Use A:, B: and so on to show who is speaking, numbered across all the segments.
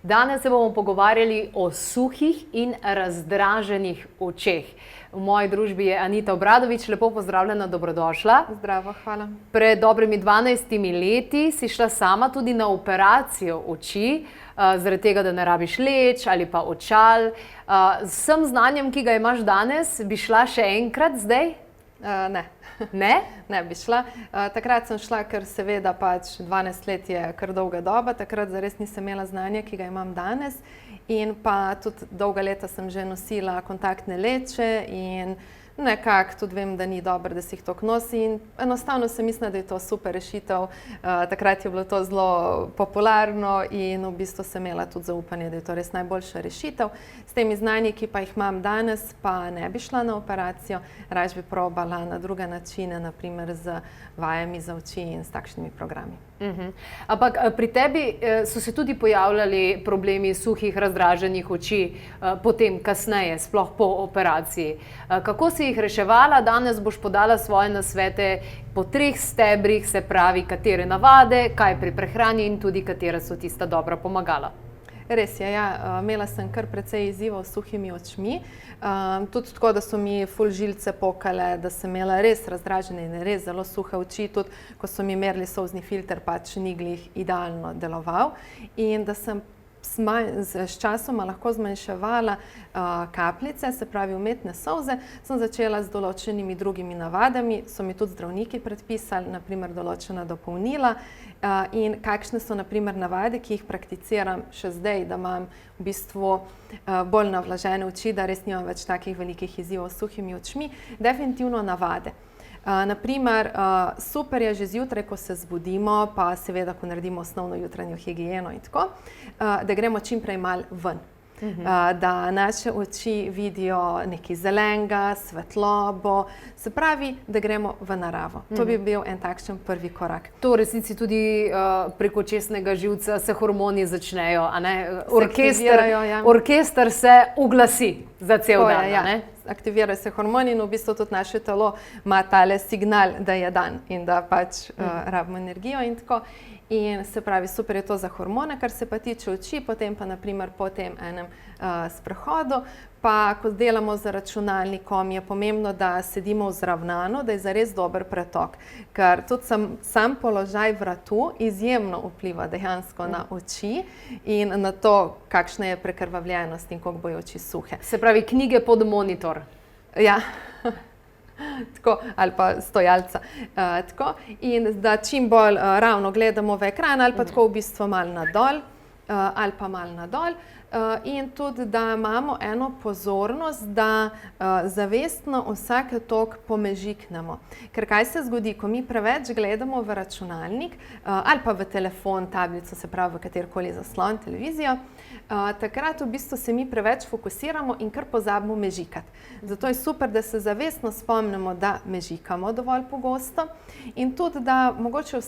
A: Danes se bomo pogovarjali o suhih in razdraženih očeh. V moji družbi je Anita Obradović, lepo pozdravljena, dobrodošla.
B: Zdravo, hvala.
A: Pred dobrimi 12 leti si šla sama tudi na operacijo oči, zaradi tega, da ne rabiš leč ali pa očal. Z vsem znanjem, ki ga imaš danes, bi šla še enkrat zdaj?
B: Ne.
A: Ne?
B: Ne bi šla. Takrat sem šla, ker seveda 12 let je kar dolga doba, takrat zares nisem imela znanja, ki ga imam danes. In pa tudi dolga leta sem že nosila kontaktne leče in nekako tudi vem, da ni dobro, da si jih toliko nosi. In enostavno sem mislila, da je to super rešitev. Takrat je bilo to zelo popularno in v bistvu sem imela tudi zaupanje, da je to res najboljša rešitev. S temi znanji, ki pa jih imam danes, pa ne bi šla na operacijo, raje bi probala na druge načine, naprimer z vajami za oči in s takšnimi programi.
A: Ampak pri tebi so se tudi pojavljali problemi suhih, razdraženih oči potem kasneje, sploh po operaciji. Kako si jih reševala? Danes boš podala svoje nasvete po 3 stebrih, se pravi, katere navade, kaj pri prehrani in tudi katera so tista dobra pomagala.
B: Res je, ja. Imela sem kar precej izzivov s suhimi očmi. Tudi tako, da so mi ful žilce pokale, da sem imela res razdražene in res zelo suhe oči. Tudi ko so mi merili solzni filter, ni glih idealno deloval. In da sem s časoma lahko zmanjševala kapljice, se pravi umetne solze, sem začela z določenimi drugimi navadami, so mi tudi zdravniki predpisali, naprimer določena dopolnila in kakšne so naprimer navade, ki jih prakticiram še zdaj, da imam v bistvu bolj navlažene oči, da res nimam več takih velikih izzivov s suhimi očmi. Definitivno navade. Naprimer, super je že zjutraj, ko se zbudimo, pa seveda, ko naredimo osnovno jutranjo higieno in tako, da gremo čim prej malo ven. Da naše oči vidijo nekaj zelenega, svetlobo, se pravi, da gremo v naravo. To bi bil en takšen prvi korak.
A: To v resnici tudi preko očesnega živca se hormoni začnejo, a ne? Orkester se uglasi za cel dan, a ne?
B: Aktivirajo se hormoni in v bistvu tudi naše telo ima tale signal, da je dan in da rabimo energijo in tako. In se pravi, super je to za hormone, kar se pa tiče oči, potem pa naprimer po tem enem sprehodu, pa ko delamo z računalnikom, je pomembno, da sedimo vzravnano, da je zares dober pretok. Ker tudi sam položaj vratu izjemno vpliva dejansko na oči in na to, kakšna je prekrvavljenost in koliko bojo oči suhe.
A: Se pravi, knjige pod monitor.
B: Ja. Tako, ali pa stojalca. Tako, in da čim bolj ravno gledamo v ekran ali pa tako v bistvu malo nadol ali pa malo nadol. In tudi, da imamo eno pozornost, da zavestno vsake toliko pomežiknemo. Ker kaj se zgodi, ko mi preveč gledamo v računalnik ali pa v telefon, tablico, se pravi v katerkoli zaslon, televizijo, takrat v bistvu se mi preveč fokusiramo in kar pozabimo mežikati. Zato je super, da se zavestno spomnimo, da mežikamo dovolj pogosto in tudi, da mogoče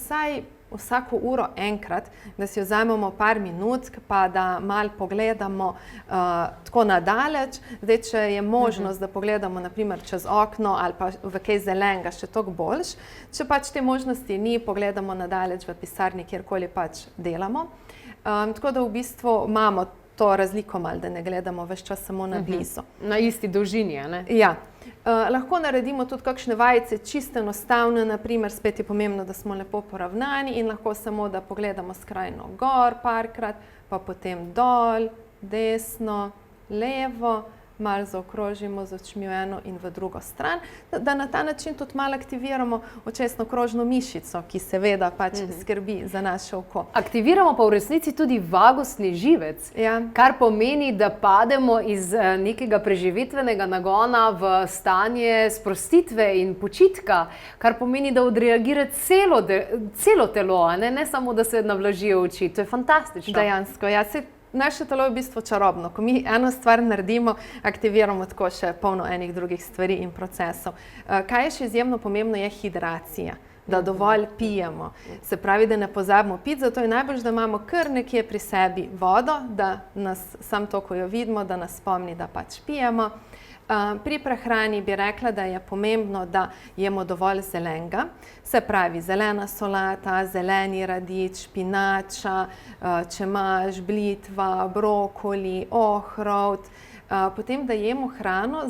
B: vsako uro enkrat, da si vzamemo par minut, pa da malo pogledamo tako nadaleč. Zdaj, če je možnost, da pogledamo naprimer čez okno ali pa v kaj zelenega, še toliko boljš. Če te možnosti ni, pogledamo nadaleč v pisarni, kjerkoli delamo. Tako da v bistvu imamo to razliko malo, da ne gledamo ves čas samo na blizu.
A: Na isti dolžini, a ne?
B: Ja. Lahko naredimo tudi kakšne vajice, čisto enostavne, naprimer, spet je pomembno, da smo lepo poravnani in lahko samo, da pogledamo skrajno gor parkrat, pa potem dol, desno, levo, malo zaokrožimo z očmi v eno in v drugo stran, da na ta način tudi malo aktiviramo očesno-krožno mišico, ki seveda skrbi za naše oko.
A: Aktiviramo pa v resnici tudi vagusni živec, kar pomeni, da pademo iz nekega preživetvenega nagona v stanje sprostitve in počitka, kar pomeni, da odreagira celo telo, ne samo, da se navlažijo oči. To je fantastično.
B: Dejansko, ja. Naše telo je v bistvu čarobno. Ko mi eno stvar naredimo, aktiviramo tako še polno enih drugih stvari in procesov. Kaj je še izjemno pomembno, je hidracija. Da dovolj pijemo. Se pravi, da ne pozabimo piti, zato je najbolj, da imamo kar nekje pri sebi vodo, da nas sam to, ko jo vidimo, da nas spomni, da pijemo. Pri prehrani bi rekla, da je pomembno, da jemo dovolj zelenega, se pravi zelena solata, zeleni radič, špinača, čemaž, blitva, brokoli, ohrovt. Potem, da jemo hrano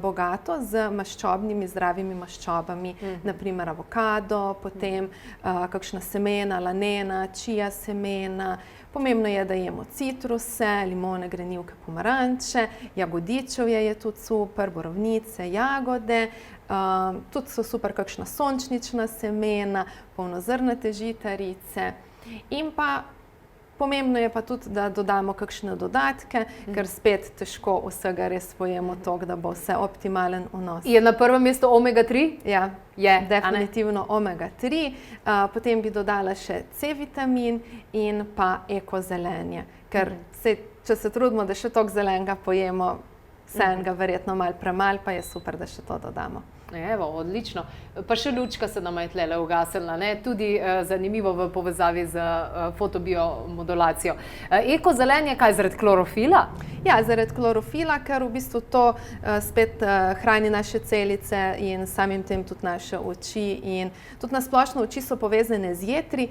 B: bogato z maščobnimi, zdravimi maščobami, naprimer avokado, potem kakšna semena, lanena, čija semena. Pomembno je, da jemo citruse, limone, grenivke, pomaranče, jagodičevje je tudi super, borovnice, jagode. Tudi so super kakšna sončnična semena, polnozrnate žitarice. In pa pomembno je pa tudi, da dodamo kakšne dodatke, ker spet težko vsega res pojemo toliko, da bo vse optimalen vnos.
A: Je na prvem mestu omega-3?
B: Ja,
A: Je,
B: definitivno omega-3. Potem bi dodala še C-vitamin in pa ekozelenje. Ker če se trudimo, da še toliko zelenega pojemo, vsega verjetno malo premalo, pa je super, da še to dodamo.
A: Evo, odlično. Pa še lučka se nam je tlele ugasnila, ne? Tudi zanimivo v povezavi z fotobiomodulacijo. Ekozelenje, kaj, zaradi klorofila?
B: Ja, zaradi klorofila, ker v bistvu to spet hrani naše celice in samim tem tudi naše oči. In tudi na splošno oči so povezane z jetri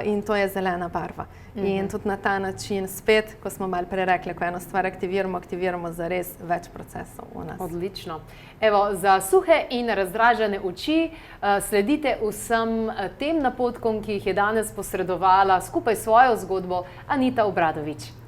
B: in to je zelena barva. In tudi na ta način spet, ko smo malo prej rekli, ko eno stvar aktiviramo zares več procesov v nas.
A: Odlično. Evo, za suhe in razdražene oči sledite vsem tem napotkom, ki jih je danes posredovala skupaj s svojo zgodbo Anita Obradović.